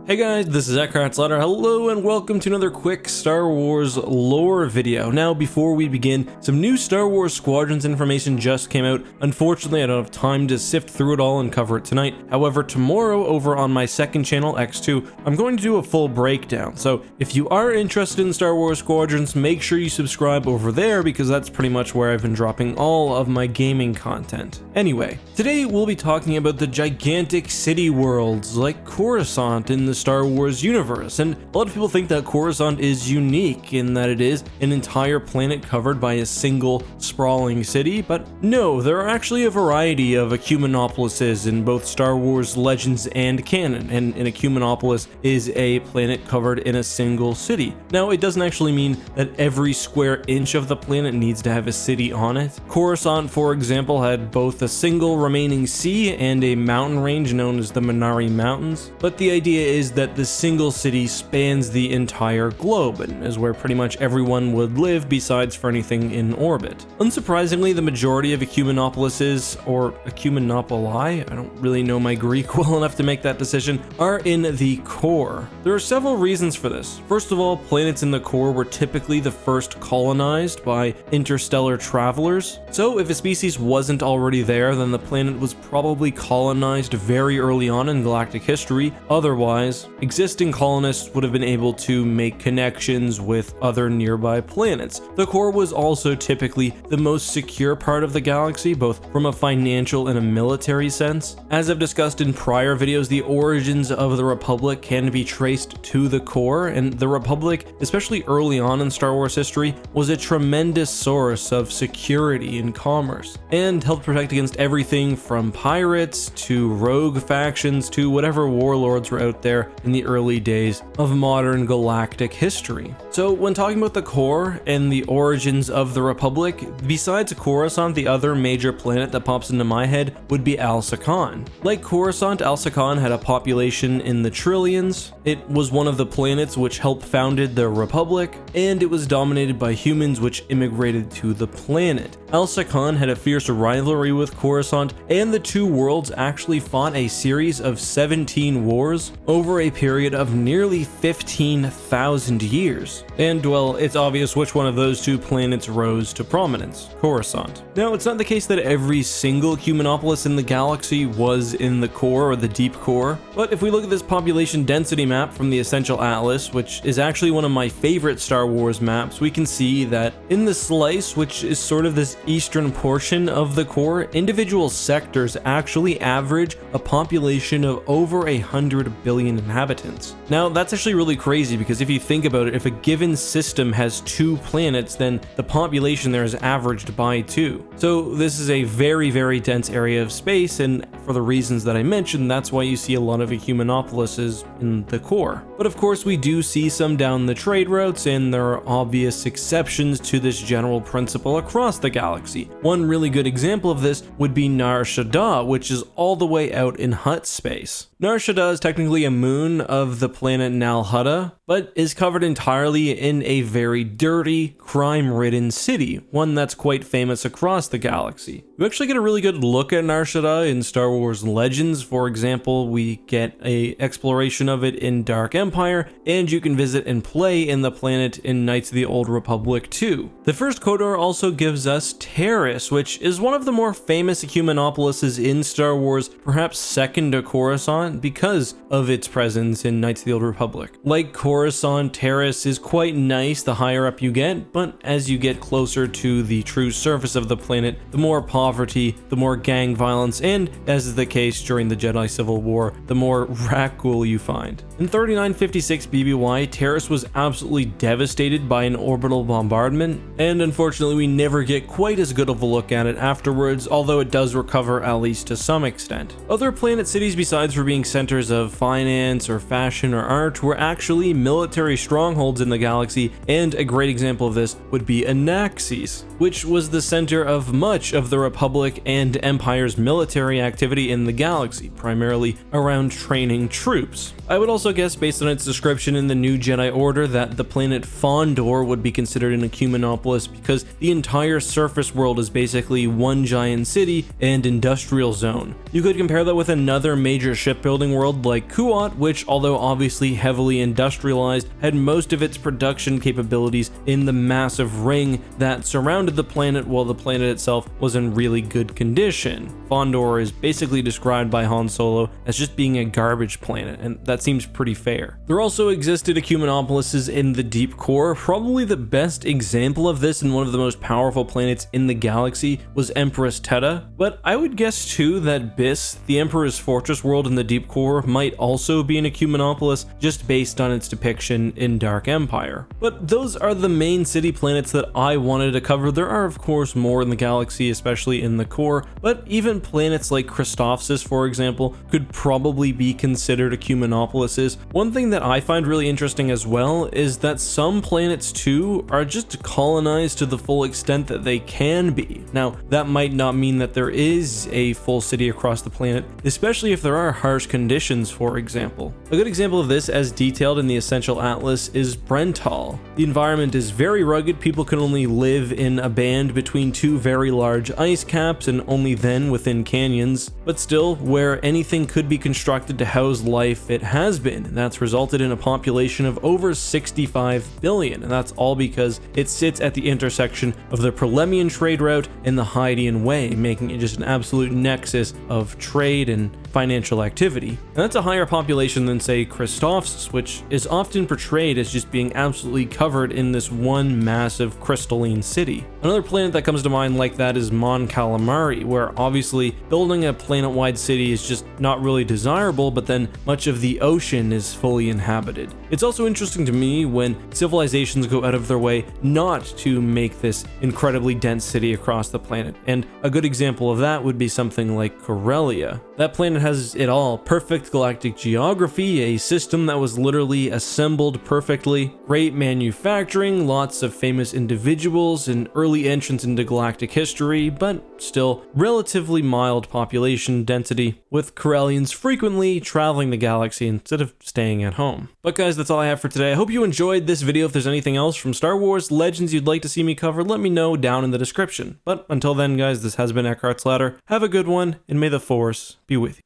Hey guys, this is EckhartsLadder. Hello and welcome to another quick Star Wars lore video. Now, before we begin, some new Star Wars Squadrons information just came out. Unfortunately, I don't have time to sift through it all and cover it tonight. However, tomorrow over on my second channel, X2, I'm going to do a full breakdown. So if you are interested in Star Wars Squadrons, make sure you subscribe over there because that's pretty much where I've been dropping all of my gaming content. Anyway, today we'll be talking about the gigantic city worlds like Coruscant in the Star Wars universe, and a lot of people think that Coruscant is unique in that it is an entire planet covered by a single sprawling city, but no, there are actually a variety of ecumenopolises in both Star Wars Legends and canon, and an ecumenopolis is a planet covered in a single city. Now, it doesn't actually mean that every square inch of the planet needs to have a city on it. Coruscant, for example, had both a single remaining sea and a mountain range known as the Minari Mountains, but the idea is that the single city spans the entire globe and is where pretty much everyone would live besides for anything in orbit. Unsurprisingly, the majority of ecumenopolises, or ecumenopoli, I don't really know my Greek well enough to make that decision, are in the core. There are several reasons for this. First of all, planets in the core were typically the first colonized by interstellar travelers. So if a species wasn't already there, then the planet was probably colonized very early on in galactic history. Otherwise, existing colonists would have been able to make connections with other nearby planets. The core was also typically the most secure part of the galaxy, both from a financial and a military sense. As I've discussed in prior videos, the origins of the Republic can be traced to the core, and the Republic, especially early on in Star Wars history, was a tremendous source of security and commerce, and helped protect against everything from pirates to rogue factions to whatever warlords were out there in the early days of modern galactic history. So when talking about the core and the origins of the Republic, besides Coruscant, the other major planet that pops into my head would be Alsakan. Like Coruscant, Alsakan had a population in the trillions. It was one of the planets which helped founded the Republic, and it was dominated by humans which immigrated to the planet. Alsakan had a fierce rivalry with Coruscant, and the two worlds actually fought a series of 17 wars over a period of nearly 15,000 years. And well, it's obvious which one of those two planets rose to prominence: Coruscant. Now, it's not the case that every single ecumenopolis in the galaxy was in the core or the deep core, but if we look at this population density map from the Essential Atlas, which is actually one of my favorite Star Wars maps, we can see that in the slice, which is sort of this eastern portion of the core, individual sectors actually average a population of over 100 billion inhabitants. Now, that's actually really crazy because if you think about it, if a given system has 2 planets, then the population there is averaged by 2. So this is a very, very dense area of space, and for the reasons that I mentioned, that's why you see a lot of ecumenopolises in the core. But of course, we do see some down the trade routes, and there are obvious exceptions to this general principle across the galaxy. One really good example of this would be Nar Shaddaa, which is all the way out in Hutt space. Nar Shaddaa is technically a moon of the planet Nar Shaddaa, but is covered entirely in a very dirty, crime-ridden city, one that's quite famous across the galaxy. You actually get a really good look at Nar Shaddaa in Star Wars Legends. For example, we get an exploration of it in Dark Empire, and you can visit and play in the planet in Knights of the Old Republic 2. The first Kodor also gives us Taris, which is one of the more famous ecumenopolises in Star Wars, perhaps second to Coruscant, because of its presence in Knights of the Old Republic. Like Coruscant, Taris is quite nice the higher up you get, but as you get closer to the true surface of the planet, the more poverty, the more gang violence, and, as is the case during the Jedi Civil War, the more Rakghoul you find. In 3956 BBY, Taris was absolutely devastated by an orbital bombardment, and unfortunately we never get quite as good of a look at it afterwards, although it does recover at least to some extent. Other planet cities, besides for being centers of finance or fashion or art, were actually military strongholds in the galaxy, and a great example of this would be Anaxes, which was the center of much of the Republic and Empire's military activity in the galaxy, primarily around training troops. I would also guess, based on its description in the New Jedi Order, that the planet Fondor would be considered an ecumenopolis because the entire surface world is basically one giant city and industrial zone. You could compare that with another major shipbuilding world like Kuat, which, although obviously heavily industrialized, had most of its production capabilities in the massive ring that surrounded the planet, while the planet itself was in really good condition. Fondor is basically described by Han Solo as just being a garbage planet, and that seems pretty fair. There also existed ecumenopolises in the deep core. Probably the best example of this and one of the most powerful planets in the galaxy was Empress Teta, but I would guess too that Biss, the Emperor's fortress world in the deep core, might also be an ecumenopolis just based on its depiction in Dark Empire. But those are the main city planets that I wanted to cover. There are of course more in the galaxy, especially in the core, but even planets like Christophsis, for example, could probably be considered ecumenopolises. One thing that I find really interesting as well is that some planets too are just colonized to the full extent that they can be. Now, that might not mean that there is a full city across the planet, especially if there are harsh conditions, for example. A good example of this, as detailed in the Essential Atlas, is Brental. The environment is very rugged. People can only live in a band between two very large ice caps and only then within canyons, but still, where anything could be constructed to house life, it has been, and that's resulted in a population of over 65 billion, and that's all because it sits at the intersection of the Prelemian trade route and the Hydean Way, making it just an absolute nexus of trade and financial activity. And that's a higher population than, say, Christophsis, which is often portrayed as just being absolutely covered in this one massive crystalline city. Another planet that comes to mind like that is Mon Calamari, where obviously building a planet-wide city is just not really desirable, but then much of the ocean is fully inhabited. It's also interesting to me when civilizations go out of their way not to make this incredibly dense city across the planet, and a good example of that would be something like Corellia. That planet has it all: perfect galactic geography, a system that was literally assembled perfectly, great manufacturing, lots of famous individuals, an early entrance into galactic history, but still relatively mild population density, with Corellians frequently traveling the galaxy instead of staying at home. But guys, that's all I have for today. I hope you enjoyed this video. If there's anything else from Star Wars Legends you'd like to see me cover, let me know down in the description. But until then guys, this has been EckhartsLadder. Have a good one, and may the Force be with you.